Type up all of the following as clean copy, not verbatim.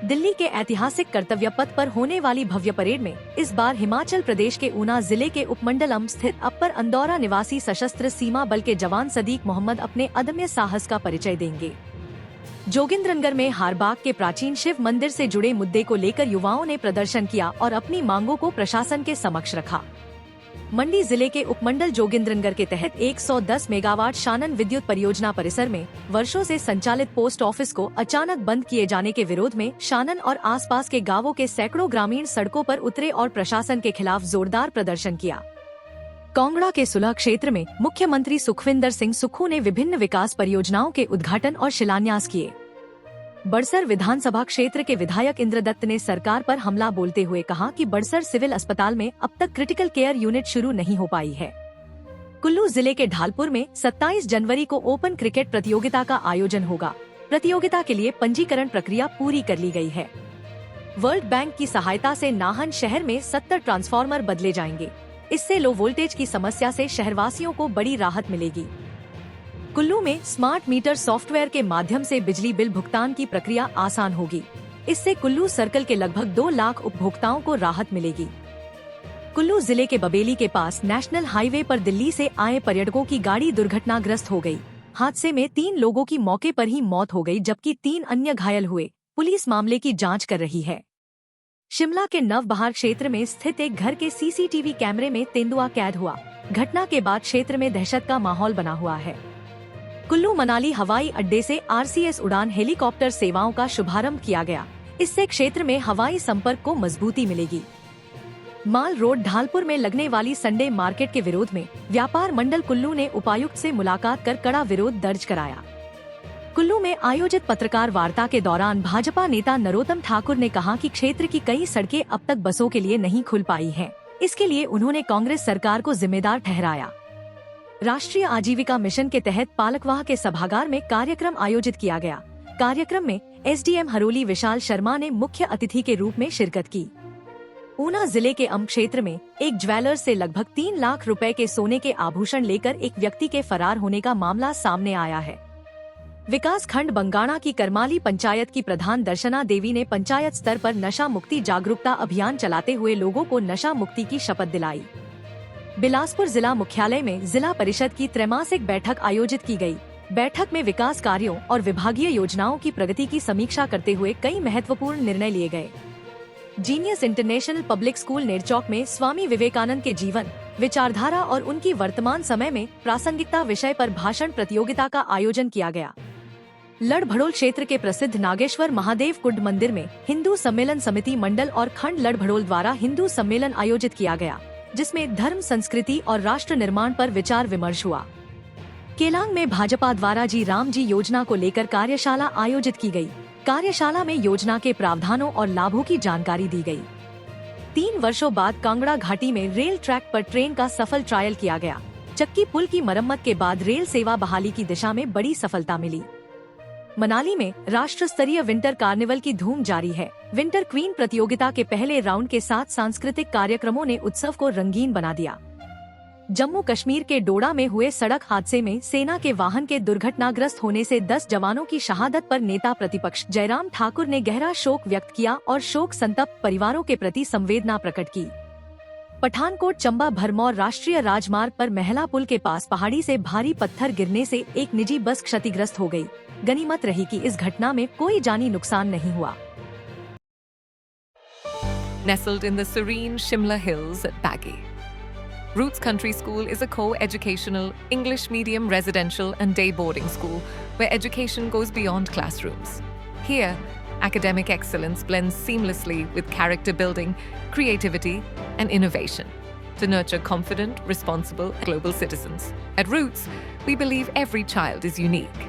दिल्ली के ऐतिहासिक कर्तव्य पथ पर होने वाली भव्य परेड में इस बार हिमाचल प्रदेश के ऊना जिले के उपमंडलम स्थित अपर अंदौरा निवासी सशस्त्र सीमा बल के जवान सदीक मोहम्मद अपने अदम्य साहस का परिचय देंगे। जोगिंद्रनगर में हारबाग के प्राचीन शिव मंदिर से जुड़े मुद्दे को लेकर युवाओं ने प्रदर्शन किया और अपनी मांगों को प्रशासन के समक्ष रखा। मंडी जिले के उपमंडल जोगिंद्रनगर के तहत 110 मेगावाट शानन विद्युत परियोजना परिसर में वर्षों से संचालित पोस्ट ऑफिस को अचानक बंद किए जाने के विरोध में शानन और आसपास के गांवों के सैकड़ों ग्रामीण सड़कों पर उतरे और प्रशासन के खिलाफ जोरदार प्रदर्शन किया। कांगड़ा के सुलह क्षेत्र में मुख्यमंत्री सुखविंदर सिंह सुक्खू ने विभिन्न विकास परियोजनाओं के उद्घाटन और शिलान्यास किए। बड़सर विधानसभा क्षेत्र के विधायक इंद्रदत्त ने सरकार पर हमला बोलते हुए कहा कि बड़सर सिविल अस्पताल में अब तक क्रिटिकल केयर यूनिट शुरू नहीं हो पाई है। कुल्लू जिले के ढालपुर में 27 जनवरी को ओपन क्रिकेट प्रतियोगिता का आयोजन होगा। प्रतियोगिता के लिए पंजीकरण प्रक्रिया पूरी कर ली गई है। वर्ल्ड बैंक की सहायता से नाहन शहर में 70 ट्रांसफार्मर बदले जाएंगे। इससे लो वोल्टेज की समस्या से शहरवासियों को बड़ी राहत मिलेगी। कुल्लू में स्मार्ट मीटर सॉफ्टवेयर के माध्यम से बिजली बिल भुगतान की प्रक्रिया आसान होगी। इससे कुल्लू सर्कल के लगभग 2 लाख उपभोक्ताओं को राहत मिलेगी। कुल्लू जिले के बबेली के पास नेशनल हाईवे पर दिल्ली से आए पर्यटकों की गाड़ी दुर्घटनाग्रस्त हो गई। हादसे में 3 लोगों की मौके पर ही मौत हो गई, जबकि 3 अन्य घायल हुए। पुलिस मामले की जाँच कर रही है। शिमला के नवबहार क्षेत्र में स्थित एक घर के सीसीटीवी कैमरे में तेंदुआ कैद हुआ। घटना के बाद क्षेत्र में दहशत का माहौल बना हुआ है। कुल्लू मनाली हवाई अड्डे से आरसीएस उड़ान हेलीकॉप्टर सेवाओं का शुभारंभ किया गया। इससे क्षेत्र में हवाई संपर्क को मजबूती मिलेगी। माल रोड ढालपुर में लगने वाली संडे मार्केट के विरोध में व्यापार मंडल कुल्लू ने उपायुक्त से मुलाकात कर कड़ा विरोध दर्ज कराया। कुल्लू में आयोजित पत्रकार वार्ता के दौरान भाजपा नेता नरोत्तम ठाकुर ने कहा कि क्षेत्र की कई सड़कें अब तक बसों के लिए नहीं खुल पाई हैं। इसके लिए उन्होंने कांग्रेस सरकार को जिम्मेदार ठहराया। राष्ट्रीय आजीविका मिशन के तहत पालकवाह के सभागार में कार्यक्रम आयोजित किया गया। कार्यक्रम में एसडीएम हरोली विशाल शर्मा ने मुख्य अतिथि के रूप में शिरकत की। ऊना जिले के अम्ब क्षेत्र में एक ज्वेलर्स से लगभग 3 लाख रुपए के सोने के आभूषण लेकर एक व्यक्ति के फरार होने का मामला सामने आया है। विकास खंड बंगाणा की करमाली पंचायत की प्रधान दर्शना देवी ने पंचायत स्तर पर नशा मुक्ति जागरूकता अभियान चलाते हुए लोगों को नशा मुक्ति की शपथ दिलाई। बिलासपुर जिला मुख्यालय में जिला परिषद की त्रैमासिक बैठक आयोजित की गई। बैठक में विकास कार्यों और विभागीय योजनाओं की प्रगति की समीक्षा करते हुए कई महत्वपूर्ण निर्णय लिए गए। Genius international public school Nerchowk में स्वामी विवेकानंद के जीवन, विचारधारा और उनकी वर्तमान समय में प्रासंगिकता विषय पर भाषण प्रतियोगिता का आयोजन किया गया। लड़भड़ोल क्षेत्र के प्रसिद्ध नागेश्वर महादेव कुंड मंदिर में हिंदू सम्मेलन समिति मंडल और खंड लड़भड़ोल द्वारा हिंदू सम्मेलन आयोजित किया गया, जिसमें धर्म, संस्कृति और राष्ट्र निर्माण पर विचार विमर्श हुआ। केलांग में भाजपा द्वारा जी राम जी योजना को लेकर कार्यशाला आयोजित की गई। कार्यशाला में योजना के प्रावधानों और लाभों की जानकारी दी गई। 3 वर्षों बाद कांगड़ा घाटी में रेल ट्रैक पर ट्रेन का सफल ट्रायल किया गया। चक्की पुल की मरम्मत के बाद रेल सेवा बहाली की दिशा में बड़ी सफलता मिली। मनाली में राष्ट्र स्तरीय विंटर कार्निवल की धूम जारी है। विंटर क्वीन प्रतियोगिता के पहले राउंड के साथ सांस्कृतिक कार्यक्रमों ने उत्सव को रंगीन बना दिया। जम्मू कश्मीर के डोडा में हुए सड़क हादसे में सेना के वाहन के दुर्घटनाग्रस्त होने से 10 जवानों की शहादत पर नेता प्रतिपक्ष जयराम ठाकुर ने गहरा शोक व्यक्त किया और शोक संतप्त परिवारों के प्रति संवेदना प्रकट की। पठानकोट चंबा भरमौर राष्ट्रीय राजमार्ग पर महला पुल के पास पहाड़ी से भारी पत्थर गिरने से एक निजी बस क्षतिग्रस्त हो गई। गनीमत रही कि इस घटना में कोई जानी नुकसान नहीं हुआ। Nestled in the serene Shimla Hills at Baggy, Roots Country School is a co-educational English medium residential and day boarding school where education goes beyond classrooms. Here, academic excellence blends seamlessly with character building, creativity, and innovation to nurture confident, responsible, global citizens. At Roots, we believe every child is unique,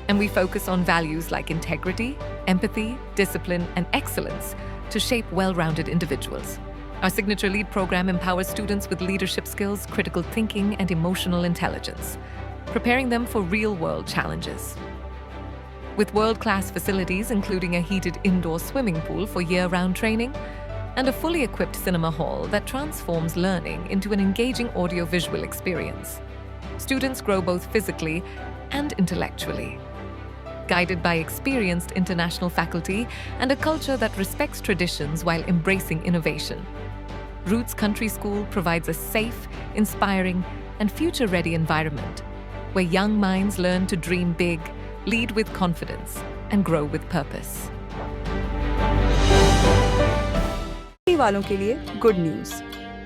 and we focus on values like integrity, empathy, discipline, and excellence to shape well-rounded individuals. Our signature lead program empowers students with leadership skills, critical thinking, and emotional intelligence, preparing them for real-world challenges. With world-class facilities including a heated indoor swimming pool for year-round training and a fully equipped cinema hall that transforms learning into an engaging audio-visual experience, students grow both physically and intellectually. guided by experienced international faculty and a culture that respects traditions while embracing innovation. Roots Country School provides a safe, inspiring, and future-ready environment where young minds learn to dream big, lead with confidence, and grow with purpose. वालों के लिए good news.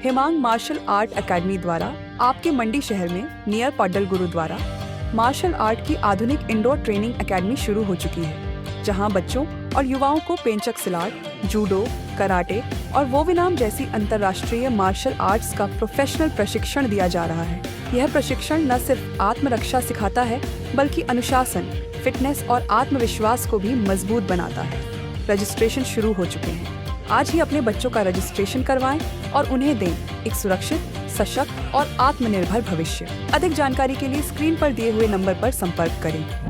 Himang martial art academy द्वारा आपके मंडी शहर में near Paddal Gurudwara martial art की आधुनिक indoor training academy शुरू हो चुकी है, जहां बच्चों और युवाओं को पेंचक सिलाट, जूडो, कराटे और वोविनाम जैसी अंतर्राष्ट्रीय मार्शल आर्ट्स का प्रोफेशनल प्रशिक्षण दिया जा रहा है। यह प्रशिक्षण न सिर्फ आत्मरक्षा सिखाता है, बल्कि अनुशासन, फिटनेस और आत्मविश्वास को भी मजबूत बनाता है। रजिस्ट्रेशन शुरू हो चुके हैं। आज ही अपने बच्चों का रजिस्ट्रेशन करवाएं और उन्हें दें एक सुरक्षित, सशक्त और आत्मनिर्भर भविष्य। अधिक जानकारी के लिए स्क्रीन पर दिए हुए नंबर पर संपर्क करें।